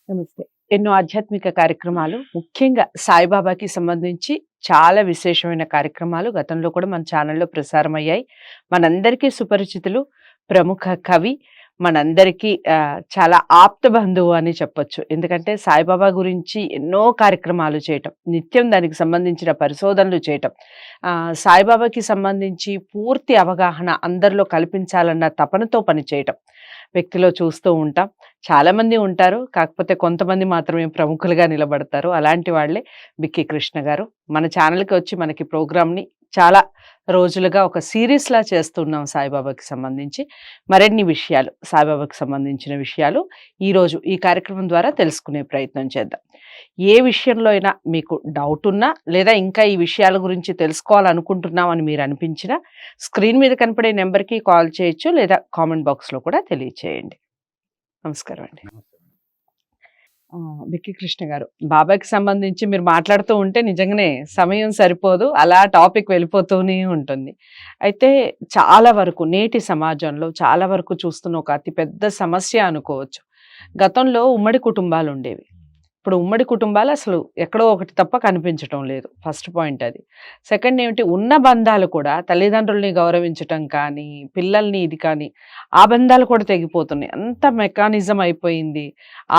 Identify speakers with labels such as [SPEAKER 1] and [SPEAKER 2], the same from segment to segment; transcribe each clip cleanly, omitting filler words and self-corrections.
[SPEAKER 1] నమస్తే. ఎన్నో ఆధ్యాత్మిక కార్యక్రమాలు, ముఖ్యంగా సాయిబాబాకి సంబంధించి చాలా విశేషమైన కార్యక్రమాలు గతంలో కూడా మన ఛానల్‌లో ప్రసారమయ్యాయి. మనందరికీ సుపరిచితులు, ప్రముఖ కవి, మనందరికీ చాలా ఆప్త బంధువు అని చెప్పొచ్చు. ఎందుకంటే సాయిబాబా గురించి ఎన్నో కార్యక్రమాలు చేయటం, నిత్యం దానికి సంబంధించిన పరిశోధనలు చేయటం, సాయిబాబాకి సంబంధించి పూర్తి అవగాహన అందరిలో కల్పించాలన్న తపనతో పనిచేయటం వ్యక్తిలో చూస్తూ ఉంటాం. చాలామంది ఉంటారు. కాకపోతే కొంతమంది మాత్రమే ప్రముఖులుగా నిలబడతారు. అలాంటి వాళ్ళే బిక్కీ కృష్ణ గారు. మన ఛానల్‌కి వచ్చి మనకి ప్రోగ్రామ్‌ని చాలా రోజులుగా ఒక సీరీస్‌లా చేస్తున్నాం సాయిబాబాకి సంబంధించి. మరిన్ని విషయాలు, సాయిబాబాకి సంబంధించిన విషయాలు ఈరోజు ఈ కార్యక్రమం ద్వారా తెలుసుకునే ప్రయత్నం చేద్దాం. ఏ విషయంలో అయినా మీకు డౌట్ ఉన్నా, లేదా ఇంకా ఈ విషయాల గురించి తెలుసుకోవాలనుకుంటున్నాం అని మీరు అనిపించినా, స్క్రీన్ మీద కనపడే నెంబర్‌కి కాల్ చేయొచ్చు, లేదా కామెంట్ బాక్స్‌లో కూడా తెలియచేయండి. నమస్కారం అండి.
[SPEAKER 2] నమస్తే.
[SPEAKER 1] బిక్కీ కృష్ణ గారు, బాబాకి సంబంధించి మీరు మాట్లాడుతూ ఉంటే నిజంగానే సమయం సరిపోదు. అలా టాపిక్ వెళ్ళిపోతూనే ఉంటుంది. అయితే చాలా వరకు నేటి సమాజంలో చాలా వరకు చూస్తున్న ఒక అతి పెద్ద సమస్య అనుకోవచ్చు. గతంలో ఉమ్మడి కుటుంబాలు ఉండేవి. ఇప్పుడు ఉమ్మడి కుటుంబాలు అసలు ఎక్కడో ఒకటి తప్ప కనిపించటం లేదు. ఫస్ట్ పాయింట్ అది. సెకండ్ ఏమిటి, ఉన్న బంధాలు కూడా తల్లిదండ్రుల్ని గౌరవించటం కానీ, పిల్లల్ని ఇది కానీ, ఆ బంధాలు కూడా తెగిపోతున్నాయి. అంత మెకానిజం అయిపోయింది.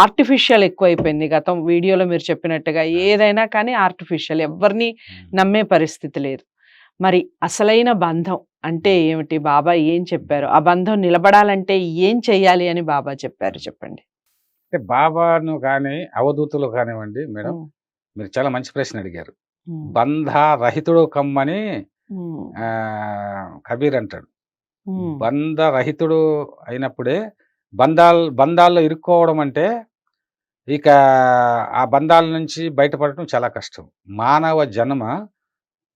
[SPEAKER 1] ఆర్టిఫిషియల్ ఎక్కువైపోయింది. గతం వీడియోలో మీరు చెప్పినట్టుగా ఏదైనా కానీ ఆర్టిఫిషియల్. ఎవ్వరిని నమ్మే పరిస్థితి లేదు. మరి అసలైన బంధం అంటే ఏమిటి? బాబా ఏం చెప్పారు? ఆ బంధం నిలబడాలంటే ఏం చెయ్యాలి అని బాబా చెప్పారు చెప్పండి?
[SPEAKER 2] అంటే బాబాను కానీ, అవధూతలు కానివ్వండి మేడం,
[SPEAKER 1] హ్మ్.
[SPEAKER 2] మీరు చాలా మంచి ప్రశ్న అడిగారు.
[SPEAKER 1] హ్మ్.
[SPEAKER 2] బంధరహితుడు కమ్మని
[SPEAKER 1] హ్మ్.
[SPEAKER 2] కబీర్ అంటాడు.
[SPEAKER 1] హ్మ్.
[SPEAKER 2] బంధరహితుడు అయినప్పుడే బంధాల్లో ఇరుక్కోవడం అంటే, ఇక ఆ బంధాల నుంచి బయటపడటం చాలా కష్టం. మానవ జన్మ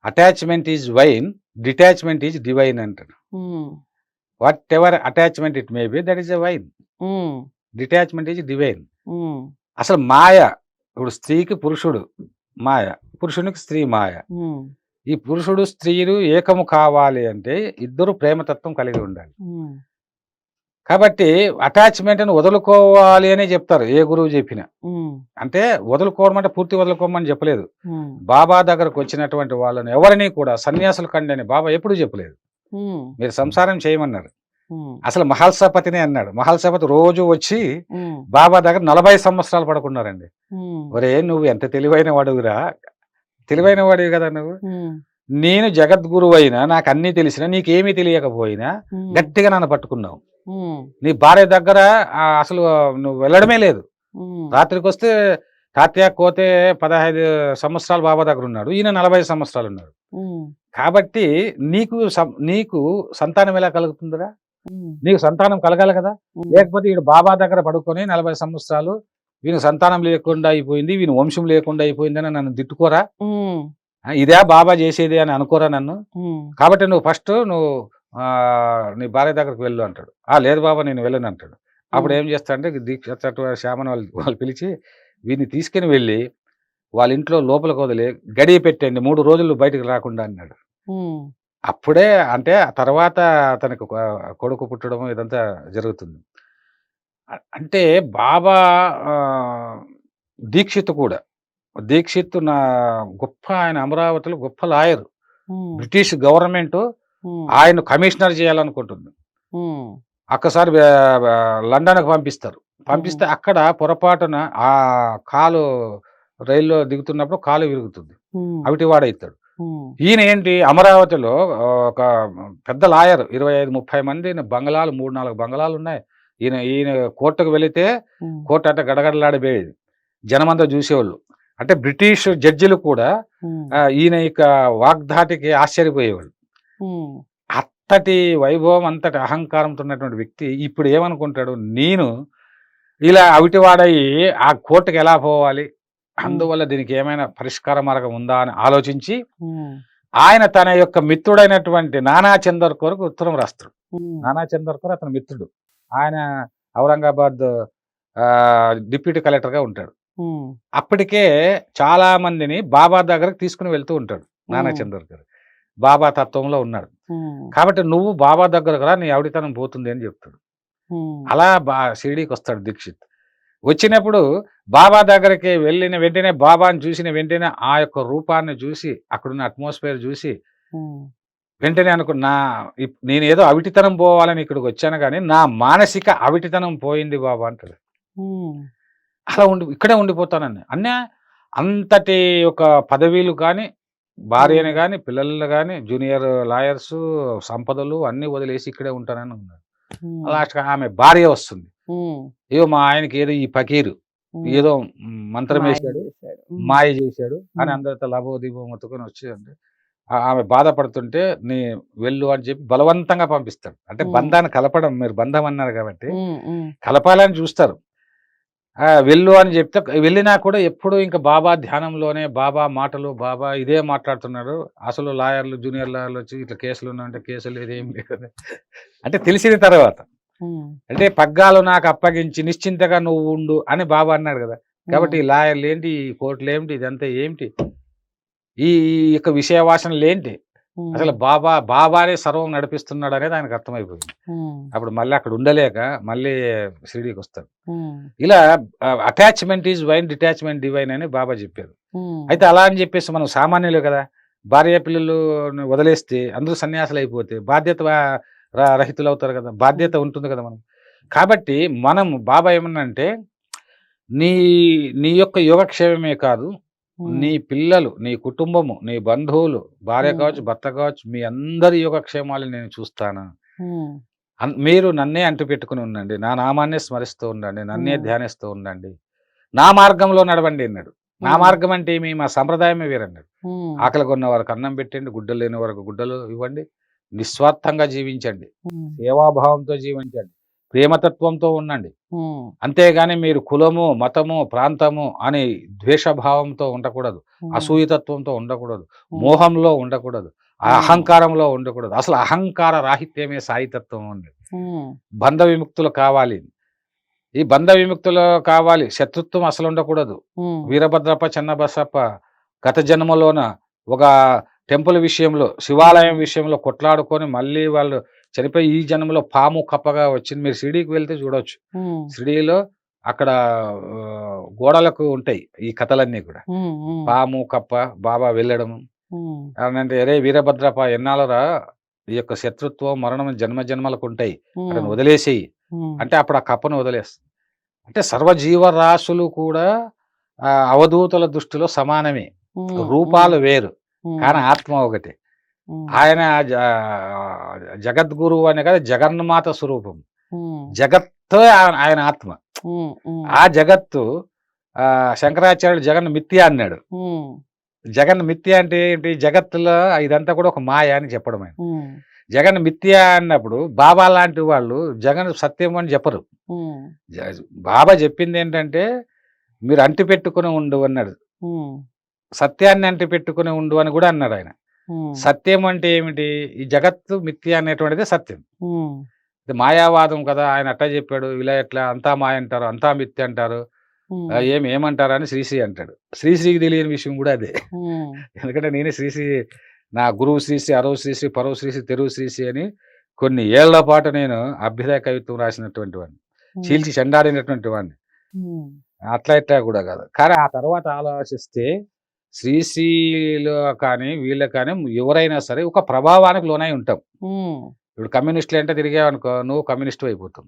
[SPEAKER 2] attachment is wine, detachment is divine అంటాడు.
[SPEAKER 1] Hmm.
[SPEAKER 2] Whatever attachment it may be, that is a wine.
[SPEAKER 1] Hmm.
[SPEAKER 2] Detachment is divine.
[SPEAKER 1] Hmm.
[SPEAKER 2] అసలు మాయ, ఇప్పుడు స్త్రీకి పురుషుడు మాయ, పురుషునికి స్త్రీ మాయ.
[SPEAKER 1] హ్మ్.
[SPEAKER 2] ఈ పురుషుడు స్త్రీలు ఏకము కావాలి అంటే ఇద్దరు ప్రేమతత్వం కలిగి ఉండాలి.
[SPEAKER 1] హ్మ్.
[SPEAKER 2] కాబట్టి అటాచ్మెంట్‌ని వదులుకోవాలి అనే చెప్తారు ఏ గురువు చెప్పినా.
[SPEAKER 1] హ్మ్.
[SPEAKER 2] అంటే వదులుకోవడం అంటే పూర్తి వదులుకోమని చెప్పలేదు.
[SPEAKER 1] హ్మ్.
[SPEAKER 2] బాబా దగ్గరకు వచ్చినటువంటి వాళ్ళని ఎవరిని కూడా సన్యాసులు కండి అని బాబా ఎప్పుడు చెప్పలేదు.
[SPEAKER 1] హ్మ్.
[SPEAKER 2] మీరు సంసారం చేయమన్నారు.
[SPEAKER 1] హ్మ్.
[SPEAKER 2] అసలు మహల్సాపతినే అన్నాడు. మహల్సాపతి రోజు వచ్చి
[SPEAKER 1] హ్మ్.
[SPEAKER 2] బాబా దగ్గర 40 సంవత్సరాలు పడుకున్నారండి.
[SPEAKER 1] హ్మ్.
[SPEAKER 2] ఒరేయ్! నువ్వు ఎంత తెలివైన వాడివిరా! తెలివైన వాడివి కదా నువ్వు.
[SPEAKER 1] హ్మ్.
[SPEAKER 2] నేను జగద్గురువైనా, నాకన్నీ తెలిసినా, నీకేమీ తెలియకపోయినా
[SPEAKER 1] హ్మ్.
[SPEAKER 2] గట్టిగా నన్ను పట్టుకున్నావు.
[SPEAKER 1] హ్మ్.
[SPEAKER 2] నీ భార్య దగ్గర అసలు నువ్వు వెళ్ళడమే లేదు.
[SPEAKER 1] హ్మ్.
[SPEAKER 2] రాత్రికొస్తే తాత్యా కోతే 15 సంవత్సరాలు బాబా దగ్గరున్నాడు. ఈయన 40 సంవత్సరాలున్నాడు.
[SPEAKER 1] హ్మ్.
[SPEAKER 2] కాబట్టి నీకు సంతానం ఎలా కలుగుతుందిరా?
[SPEAKER 1] హ్మ్.
[SPEAKER 2] నీకు సంతానం కలగాలి కదా!
[SPEAKER 1] హ్మ్.
[SPEAKER 2] లేకపోతే ఈడు బాబా దగ్గర పడుకొని 40 సంవత్సరాలు వీనికి సంతానం లేకుండా అయిపోయింది, వీని వంశం లేకుండా అయిపోయిందని నన్ను తిట్టుకోరా?
[SPEAKER 1] హ్మ్.
[SPEAKER 2] ఇదా బాబా చేసేది అని అనుకోరా నన్ను?
[SPEAKER 1] హ్మ్.
[SPEAKER 2] కాబట్టి నువ్వు నీ భార్య దగ్గరికి వెళ్ళు అంటాడు. లేదు బాబా నేను వెళ్ళను అంటాడు. అప్పుడు
[SPEAKER 1] హ్మ్.
[SPEAKER 2] ఏం చేస్తాడంటే దీక్ష తత్వ శ్యామని వాళ్ళు పిలిచి వీడిని తీసుకొని వెళ్ళి వాళ్ళ ఇంట్లో లోపలికి వదిలి గడియ పెట్టండి 3 రోజులు బయటకు రాకుండా అన్నాడు.
[SPEAKER 1] హ్మ్.
[SPEAKER 2] అప్పుడే అంటే ఆ తర్వాత అతనికి కొడుకు పుట్టడం ఇదంతా జరుగుతుంది. అంటే బాబా దీక్షిత్ కూడా. దీక్షిత్ గొప్ప ఆయన అమరావతిలో గొప్ప లాయరు.
[SPEAKER 1] హ్మ్.
[SPEAKER 2] బ్రిటిష్ గవర్నమెంటు
[SPEAKER 1] హ్మ్.
[SPEAKER 2] ఆయన కమిషనర్ చేయాలనుకుంటుంది.
[SPEAKER 1] హ్మ్.
[SPEAKER 2] ఒక్కసారి లండన్‌కి పంపిస్తారు.
[SPEAKER 1] హ్మ్.
[SPEAKER 2] పంపిస్తే అక్కడ పొరపాటున ఆ కాలు రైల్లో దిగుతున్నప్పుడు కాలు విరుగుతుంది.
[SPEAKER 1] హ్మ్.
[SPEAKER 2] అవిటివాడైతాడు.
[SPEAKER 1] హ్మ్.
[SPEAKER 2] ఈయన ఏంటి అమరావతిలో ఒక పెద్ద లాయర్ 25, 30 మంది బంగళాలు 3, 4 బంగళాలున్నాయి. ఈయన ఈయన కోర్టుకు వెళితే
[SPEAKER 1] హ్మ్.
[SPEAKER 2] కోర్ట్ అంటే గడగడలాడిపోయేది. జనమంతా చూసేవాళ్ళు. అంటే బ్రిటిష్ జడ్జిలు కూడా
[SPEAKER 1] హ్మ్.
[SPEAKER 2] ఈయన యొక్క వాగ్ధాటికి ఆశ్చర్యపోయేవాళ్ళు.
[SPEAKER 1] హ్మ్.
[SPEAKER 2] అంతటి వైభవం, అంతటి అహంకారంతో ఉన్నటువంటి వ్యక్తి ఇప్పుడు ఏమనుకుంటాడు, నేను ఇలా అవిటివాడయి ఆ కోర్టుకి ఎలా పోవాలి?
[SPEAKER 1] హ్మ్.
[SPEAKER 2] అందువల్ల దీనికి ఏమైనా పరిష్కార మార్గం ఉందా అని ఆలోచించి
[SPEAKER 1] హ్మ్.
[SPEAKER 2] ఆయన తన యొక్క మిత్రుడైనటువంటి నానా చందర్కర్‌కు ఉత్తరం రాస్తాడు.
[SPEAKER 1] హ్మ్.
[SPEAKER 2] నానా చందర్కర్ అతని మిత్రుడు. ఆయన ఔరంగాబాద్ డిప్యూటీ కలెక్టర్‌గా ఉంటాడు.
[SPEAKER 1] హ్మ్.
[SPEAKER 2] అప్పటికే చాలా మందిని బాబా దగ్గరకు తీసుకొని వెళ్తూ ఉంటాడు నానా
[SPEAKER 1] హ్మ్.
[SPEAKER 2] చందర్కర్. బాబా తత్వంలో ఉన్నాడు.
[SPEAKER 1] హ్మ్.
[SPEAKER 2] కాబట్టి నువ్వు బాబా దగ్గరకు రా నీ అవిడితనం పోతుంది అని చెప్తాడు.
[SPEAKER 1] హ్మ్.
[SPEAKER 2] అలా షిరిడీకొస్తాడు దీక్షిత్. వచ్చినప్పుడు బాబా దగ్గరికి వెళ్ళిన వెంటనే బాబాని చూసిన వెంటనే ఆ యొక్క రూపాన్ని చూసి అక్కడున్న అట్మాస్ఫియర్ చూసి
[SPEAKER 1] ఉమ్,
[SPEAKER 2] వెంటనే అనుకున్నా నేను ఏదో అవిటితనం పోవాలని ఇక్కడికి వచ్చాను కానీ నా మానసిక అవిటితనం పోయింది బాబా అంటాడు.
[SPEAKER 1] ఉమ్,
[SPEAKER 2] అలా ఇక్కడే ఉండిపోతానని అన్నీ అంతటి ఒక పదవీలు కానీ భార్యని కానీ పిల్లలు కానీ జూనియర్ లాయర్స్ సంపదలు అన్నీ వదిలేసి ఇక్కడే ఉంటానని ఉన్నాడు.
[SPEAKER 1] ఉమ్,
[SPEAKER 2] లాస్ట్గా ఆమె భార్య వస్తుంది.
[SPEAKER 1] ఉమ్,
[SPEAKER 2] ఏదో మా ఆయనకి ఏదో ఈ ఫకీరు ఏదో మంత్రం
[SPEAKER 1] మాయ
[SPEAKER 2] వేశాడు
[SPEAKER 1] చేశాడు.
[SPEAKER 2] మాయ చేశాడు అని
[SPEAKER 1] ఉమ్,
[SPEAKER 2] అందరితో లభోదీపం మొత్తుకొని వచ్చి అంటే ఆమె బాధపడుతుంటే నీ వెళ్ళు అని చెప్పి బలవంతంగా పంపిస్తాడు. అంటే బంధాన్ని కలపడం, మీరు బంధం అన్నారు కాబట్టి
[SPEAKER 1] ఉమ్, ఉమ్,
[SPEAKER 2] కలపాలని చూస్తారు. వెళ్ళు అని చెప్తే వెళ్ళినా కూడా ఎప్పుడు ఇంకా బాబా ధ్యానంలోనే, బాబా మాటలు, బాబా ఇదే మాట్లాడుతున్నాడు. అసలు లాయర్లు జూనియర్ లాయర్లు వచ్చి ఇట్లా కేసులు ఉన్నాయంటే కేసులు ఇదేం లేదు అంటే తెలిసిన తర్వాత
[SPEAKER 1] ఉమ్,
[SPEAKER 2] అంటే పగ్గాలు నాకు అప్పగించి నిశ్చింతగా నువ్వు ఉండు అని బాబా అన్నాడు కదా. కాబట్టి ఈ లాయర్లు ఏంటి, ఈ కోర్టులు ఏమిటి, ఇదంతా ఏమిటి, ఈ యొక్క విషయవాసనలు ఏంటి,
[SPEAKER 1] ఉమ్,
[SPEAKER 2] అసలు బాబానే సర్వం నడిపిస్తున్నాడు అనేది ఆయనకు అర్థమైపోయింది.
[SPEAKER 1] ఉమ్,
[SPEAKER 2] అప్పుడు మళ్ళీ అక్కడ ఉండలేక మళ్ళీ షిరిడీకి వస్తాడు.
[SPEAKER 1] ఉమ్,
[SPEAKER 2] ఇలా attachment is wine, detachment divine అని బాబా చెప్పారు.
[SPEAKER 1] ఉమ్,
[SPEAKER 2] అయితే అలా అని చెప్పేసి మనం సామాన్యులు కదా, భార్య పిల్లలు వదిలేస్తే అందరూ సన్యాసులు అయిపోతే బాధ్యత రహితులు అవుతారు కదా, బాధ్యత ఉంటుంది కదా మనం. కాబట్టి మనం బాబా ఏమన్నా అంటే నీ నీ యొక్క యోగక్షేమమే కాదు, నీ పిల్లలు, నీ కుటుంబము, నీ బంధువులు, భార్య కావచ్చు, భర్త కావచ్చు, మీ అందరి యోగక్షేమాలు నేను చూస్తాను.
[SPEAKER 1] ఉమ్,
[SPEAKER 2] మీరు నన్నే అంటు పెట్టుకుని ఉండండి, నా నామాన్నే స్మరిస్తూ ఉండండి, నన్నే ధ్యానిస్తూ ఉండండి, నా మార్గంలో నడవండి అన్నాడు. నా మార్గం అంటే ఏమి, మా సంప్రదాయమే వేరన్నాడు.
[SPEAKER 1] ఉమ్,
[SPEAKER 2] ఆకలి కొన్న వారికి అన్నం పెట్టండి, గుడ్డలు లేని వారికి గుడ్డలు ఇవ్వండి, నిస్వార్థంగా జీవించండి,
[SPEAKER 1] ఉమ్,
[SPEAKER 2] సేవాభావంతో జీవించండి, ప్రేమతత్వంతో ఉండండి.
[SPEAKER 1] ఉమ్,
[SPEAKER 2] అంతేగాని మీరు కులము, మతము, ప్రాంతము అని ద్వేషభావంతో ఉండకూడదు, అసూయతత్వంతో ఉండకూడదు, మోహంలో ఉండకూడదు, అహంకారంలో ఉండకూడదు. అసలు అహంకార రాహిత్యమే సాయితత్వం ఉంది.
[SPEAKER 1] ఉమ్,
[SPEAKER 2] బంధ విముక్తులు కావాలి, ఈ బంధ విముక్తులు కావాలి, శత్రుత్వం అసలు ఉండకూడదు.
[SPEAKER 1] ఉమ్,
[SPEAKER 2] వీరభద్రప్ప, చెన్నబసప్ప గత జన్మలోన ఒక టెంపుల్ విషయంలో, శివాలయం విషయంలో కొట్లాడుకొని మళ్ళీ వాళ్ళు చనిపోయి ఈ జన్మలో పాము కప్పగా వచ్చింది. మీరు షిరిడీకి వెళ్తే చూడొచ్చు.
[SPEAKER 1] ఉమ్,
[SPEAKER 2] షిరిడీలో అక్కడ గోడలకు ఉంటాయి ఈ కథలన్నీ కూడా,
[SPEAKER 1] ఉమ్, ఉమ్,
[SPEAKER 2] పాము కప్ప బాబా వెళ్ళడము
[SPEAKER 1] ఉమ్,
[SPEAKER 2] అంటే అరే వీరభద్రప్ప ఎన్నాళ్ళరా ఈ యొక్క శత్రుత్వం మరణం జన్మ జన్మలకు ఉంటాయి, అతను వదిలేసేయి
[SPEAKER 1] ఉమ్,
[SPEAKER 2] అంటే అప్పుడు ఆ కప్పను వదిలేస్తుంది. అంటే సర్వజీవరాశులు కూడా అవధూతల దృష్టిలో సమానమే,
[SPEAKER 1] ఉమ్,
[SPEAKER 2] రూపాలు వేరు
[SPEAKER 1] ఉమ్,
[SPEAKER 2] కానీ ఆత్మ ఒకటి.
[SPEAKER 1] ఉమ్,
[SPEAKER 2] ఆయన జగద్గురువు అనే కదా, జగన్మాత స్వరూపం,
[SPEAKER 1] ఉమ్,
[SPEAKER 2] జగత్తో ఆయన ఆత్మ.
[SPEAKER 1] ఉమ్, ఉమ్,
[SPEAKER 2] ఆ జగత్తు శంకరాచార్యుడు జగన్ మిథ్య అన్నాడు.
[SPEAKER 1] ఉమ్,
[SPEAKER 2] జగన్ మిథ్య అంటే ఏంటి, జగత్తులో ఇదంతా కూడా ఒక మాయ అని చెప్పడం. ఆయన
[SPEAKER 1] ఉమ్,
[SPEAKER 2] జగన్ మిథ్య అన్నప్పుడు బాబా లాంటి వాళ్ళు జగన్ సత్యం అని చెప్పరు.
[SPEAKER 1] ఉమ్,
[SPEAKER 2] బాబా చెప్పింది ఏంటంటే మీరు అంటి పెట్టుకుని ఉండు అన్నాడు,
[SPEAKER 1] ఉమ్,
[SPEAKER 2] సత్యాన్ని అంటి పెట్టుకుని ఉండు అని కూడా అన్నాడు ఆయన.
[SPEAKER 1] ఉమ్,
[SPEAKER 2] సత్యం అంటే ఏమిటి, ఈ జగత్తు మిథ్య అనేటువంటిది సత్యం.
[SPEAKER 1] ఉమ్,
[SPEAKER 2] ఇది మాయావాదం కదా, ఆయన అట్టా చెప్పాడు, ఇలా ఎట్లా అంతా మాయ అంటారు, అంతా మిథ్య అంటారు,
[SPEAKER 1] ఉమ్,
[SPEAKER 2] ఏమంటారు అని శ్రీశ్రీ అంటాడు. శ్రీశ్రీకి తెలియని విషయం కూడా అదే.
[SPEAKER 1] ఉమ్,
[SPEAKER 2] ఎందుకంటే నేనే శ్రీశ్రీ, నా గురువు శ్రీశ్రీ, అరవ శ్రీశ్రీ, పరవ శ్రీశ్రీ, తెరువు శ్రీశ్రీ అని కొన్ని ఏళ్ల పాటు నేను అభ్యుదయ కవిత్వం రాసినటువంటి వాడిని, చీల్చి చెండాడినటువంటి వాడిని.
[SPEAKER 1] ఉమ్,
[SPEAKER 2] అట్లా ఇట్లా కూడా కాదు. కానీ ఆ తర్వాత ఆలోచిస్తే శ్రీశ్రీలో కానీ వీళ్ళ కానీ ఎవరైనా సరే ఒక ప్రభావానికి లోనై ఉంటాం.
[SPEAKER 1] ఉమ్,
[SPEAKER 2] ఇప్పుడు కమ్యూనిస్టులు అంటే తిరిగావనుకో నువ్వు కమ్యూనిస్ట్ అయిపోతావు,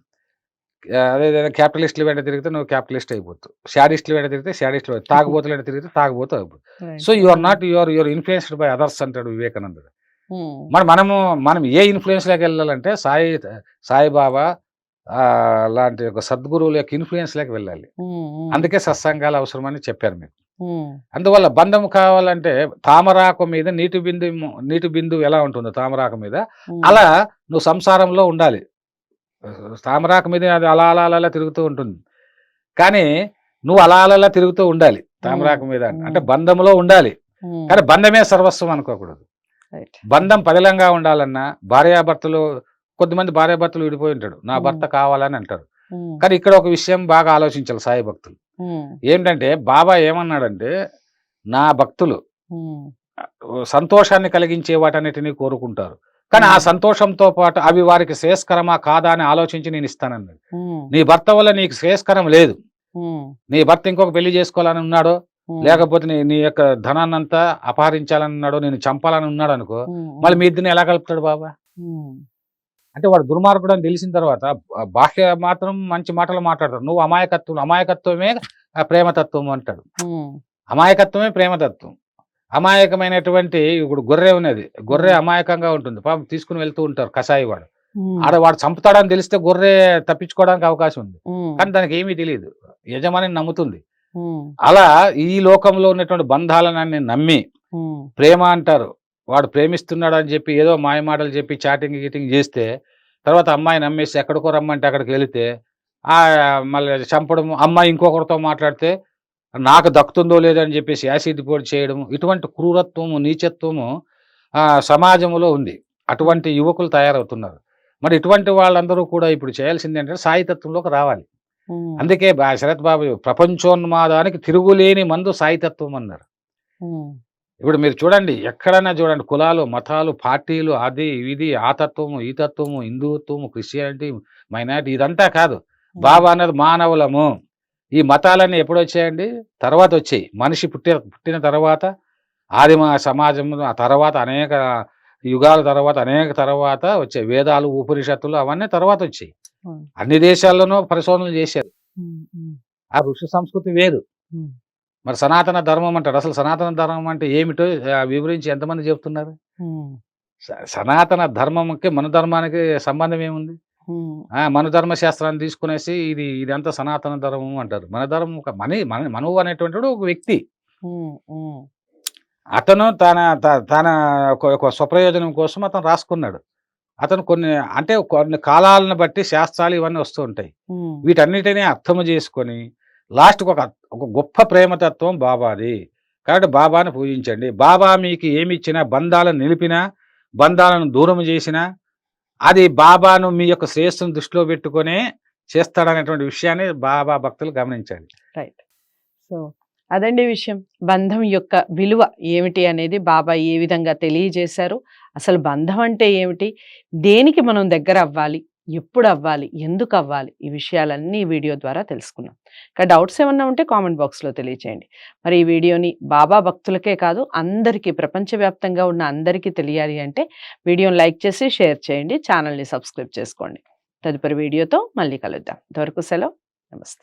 [SPEAKER 2] అదేవిధంగా క్యాపిటలిస్టులు వెంట తిరిగితే నువ్వు క్యాపిటలిస్ట్ అయిపోతావు, షాడిస్టులు వెంట తిరిగితే షాడిస్ట్ అయిపోతావు, తాగుబోతులు వెంట తిరిగితే తాగుబోతు అయిపోతావు.
[SPEAKER 1] right.
[SPEAKER 2] So you are not your influenced by others అంటాడు వివేకానందుడు.
[SPEAKER 1] ఉమ్,
[SPEAKER 2] మనం ఏ ఇన్ఫ్లుయెన్స్లోకి వెళ్ళాలంటే సాయిబాబా లాంటి ఒక సద్గురువుల యొక్క ఇన్ఫ్లుయెన్స్లోకి వెళ్ళాలి.
[SPEAKER 1] ఉమ్, ఉమ్,
[SPEAKER 2] అందుకే సత్సంగాలు అవసరమని చెప్పారు మీకు.
[SPEAKER 1] ఉమ్,
[SPEAKER 2] అందువల్ల బంధం కావాలంటే తామరాకు మీద నీటి బిందువు ఎలా ఉంటుందో తామరాకు మీద,
[SPEAKER 1] ఉమ్,
[SPEAKER 2] అలా నువ్వు సంసారంలో ఉండాలి. తామరాకు మీద అది అలా అలా అలా తిరుగుతూ ఉంటుంది, కానీ నువ్వు అలా అలా తిరుగుతూ ఉండాలి తామరాకు మీద. అంటే బంధంలో ఉండాలి,
[SPEAKER 1] ఉమ్,
[SPEAKER 2] కానీ బంధమే సర్వస్వం అనుకోకూడదు.
[SPEAKER 1] right.
[SPEAKER 2] బంధం పదిలంగా ఉండాలన్నా భార్యాభర్తలు, కొద్దిమంది భార్యాభర్తలు విడిపోయి ఉంటాడు, నా భర్త కావాలని అంటారు.
[SPEAKER 1] ఉమ్,
[SPEAKER 2] కానీ ఇక్కడ ఒక విషయం బాగా ఆలోచించాలి సాయి భక్తులు.
[SPEAKER 1] ఉమ్,
[SPEAKER 2] ఏంటంటే బాబా ఏమన్నాడంటే నా భక్తులు
[SPEAKER 1] ఉమ్,
[SPEAKER 2] సంతోషాన్ని కలిగించే వాటన్నిటినీ కోరుకుంటారు, కానీ ఆ సంతోషంతో పాటు అవి వారికి శ్రేయస్కరమా కాదా అని ఆలోచించి నేను ఇస్తానన్నాడు.
[SPEAKER 1] ఉమ్,
[SPEAKER 2] నీ భర్త వల్ల నీకు శ్రేయస్కరం లేదు,
[SPEAKER 1] ఉమ్,
[SPEAKER 2] నీ భర్త ఇంకొక పెళ్లి చేసుకోవాలని ఉన్నాడో,
[SPEAKER 1] ఉమ్,
[SPEAKER 2] లేకపోతే నీ నీ యొక్క ధనాన్నంతా అపహరించాలని ఉన్నాడో, నేను చంపాలని ఉన్నాడు అనుకో,
[SPEAKER 1] ఉమ్,
[SPEAKER 2] మళ్ళీ మీ ఇద్దరిని ఎలా కలుపుతాడు బాబా?
[SPEAKER 1] ఉమ్,
[SPEAKER 2] అంటే వాడు దుర్మార్గుడు అని తెలిసిన తర్వాత బాహ్య మాత్రం మంచి మాటలు మాట్లాడతాడు. నువ్వు అమాయకత్వమే ప్రేమతత్వం అంటాడు.
[SPEAKER 1] ఉమ్,
[SPEAKER 2] అమాయకత్వమే ప్రేమతత్వం. అమాయకమైనటువంటి ఇప్పుడు గొర్రె ఉన్నది. గొర్రె
[SPEAKER 1] ఉమ్,
[SPEAKER 2] అమాయకంగా ఉంటుంది. పాపం తీసుకుని వెళ్తూ ఉంటారు కసాయి వాడు.
[SPEAKER 1] ఉమ్,
[SPEAKER 2] వాడు చంపుతాడని తెలిస్తే గొర్రె తప్పించుకోవడానికి అవకాశం ఉంది.
[SPEAKER 1] ఉమ్,
[SPEAKER 2] కానీ దానికి ఏమీ తెలియదు. యజమానిని నమ్ముతుంది.
[SPEAKER 1] ఉమ్,
[SPEAKER 2] అలా ఈ లోకంలో ఉన్నటువంటి బంధాలనన్నీ నమ్మి
[SPEAKER 1] ఉమ్,
[SPEAKER 2] ప్రేమ అంటారు. వాడు ప్రేమిస్తున్నాడు అని చెప్పి ఏదో మాయమాటలు చెప్పి చాటింగ్ గీటింగ్ చేస్తే తర్వాత అమ్మాయి నమ్మేసి ఎక్కడికో రమ్మంటే అక్కడికి వెళితే మళ్ళీ చంపడం, అమ్మాయి ఇంకొకరితో మాట్లాడితే నాకు దక్కుతుందో లేదని చెప్పేసి యాసిడ్ పొడి చేయడం, ఇటువంటి క్రూరత్వము నీచత్వము సమాజంలో ఉంది. అటువంటి యువకులు తయారవుతున్నారు. మరి ఇటువంటి వాళ్ళందరూ కూడా ఇప్పుడు చేయాల్సింది ఏంటంటే సాయితత్వంలోకి రావాలి.
[SPEAKER 1] ఉమ్,
[SPEAKER 2] అందుకే శరత్ బాబు ప్రపంచోన్మాదానికి తిరుగులేని మందు సాయితత్వం అన్నారు.
[SPEAKER 1] ఉమ్,
[SPEAKER 2] ఇప్పుడు మీరు చూడండి, ఎక్కడైనా చూడండి, కులాలు, మతాలు, పార్టీలు, అది ఇది, ఆ తత్వము, ఈ తత్వము, హిందుత్వము, క్రిస్టియానిటీ, మైనారిటీ, ఇదంతా కాదు. బాబా అన్నది మానవులము. ఈ మతాలన్నీ ఎప్పుడు వచ్చాయండి? తర్వాత వచ్చాయి. మనిషి పుట్టిన తర్వాత ఆదిమ సమాజం, ఆ తర్వాత అనేక యుగాల తర్వాత వచ్చాయి. వేదాలు, ఉపనిషత్తులు అవన్నీ తర్వాత వచ్చాయి.
[SPEAKER 1] ఉమ్,
[SPEAKER 2] అన్ని దేశాల్లోనూ పరిశోధనలు చేశారు.
[SPEAKER 1] ఉమ్, ఉమ్,
[SPEAKER 2] ఆ ఋషి సంస్కృతి వేరు.
[SPEAKER 1] ఉమ్,
[SPEAKER 2] మరి సనాతన ధర్మం అంటారు. అసలు సనాతన ధర్మం అంటే ఏమిటో వివరించి ఎంతమంది చెప్తున్నారు?
[SPEAKER 1] ఉమ్,
[SPEAKER 2] సనాతన ధర్మంకి మన ధర్మానికి సంబంధం ఏముంది?
[SPEAKER 1] ఉమ్,
[SPEAKER 2] మన ధర్మశాస్త్రాన్ని తీసుకునేసి ఇదంతా సనాతన ధర్మం అంటారు. మన ధర్మం ఒక మనువు అనేటువంటి వాడు ఒక వ్యక్తి.
[SPEAKER 1] ఉమ్, ఉమ్,
[SPEAKER 2] అతను తన ఒక స్వప్రయోజనం కోసం అతను రాసుకున్నాడు. అతను కొన్ని కాలాలను బట్టి శాస్త్రాలు ఇవన్నీ వస్తూ ఉంటాయి.
[SPEAKER 1] ఉమ్,
[SPEAKER 2] వీటన్నిటినీ అర్థము చేసుకొని లాస్ట్‌కి ఒక గొప్ప ప్రేమతత్వం బాబాది. కాబట్టి బాబాను పూజించండి. బాబా మీకు ఏమిచ్చినా, బంధాలను నిలిపినా, బంధాలను దూరం చేసినా, అది బాబాను మీ యొక్క శ్రేయస్సును దృష్టిలో పెట్టుకొనే చేస్తాడనేటువంటి విషయాన్ని బాబా భక్తులు గమనించాలి.
[SPEAKER 1] రైట్. సో అదండి విషయం. బంధం యొక్క విలువ ఏమిటి అనేది బాబా ఏ విధంగా తెలియజేశారు. అసలు బంధం అంటే ఏమిటి? దేనికి మనం దగ్గర అవ్వాలి? ఎప్పుడు అవ్వాలి? ఎందుకు అవ్వాలి? ఈ విషయాలన్నీ ఈ వీడియో ద్వారా తెలుసుకున్నాం. ఇంకా డౌట్స్ ఏమన్నా ఉంటే కామెంట్ బాక్స్‌లో తెలియచేయండి. మరి ఈ వీడియోని బాబా భక్తులకే కాదు అందరికీ, ప్రపంచవ్యాప్తంగా ఉన్న అందరికీ తెలియాలి అంటే వీడియోని లైక్ చేసి షేర్ చేయండి. ఛానల్‌ని సబ్స్క్రైబ్ చేసుకోండి. తదుపరి వీడియోతో మళ్ళీ కలుద్దాం. అంతవరకు సెలవు. నమస్తే.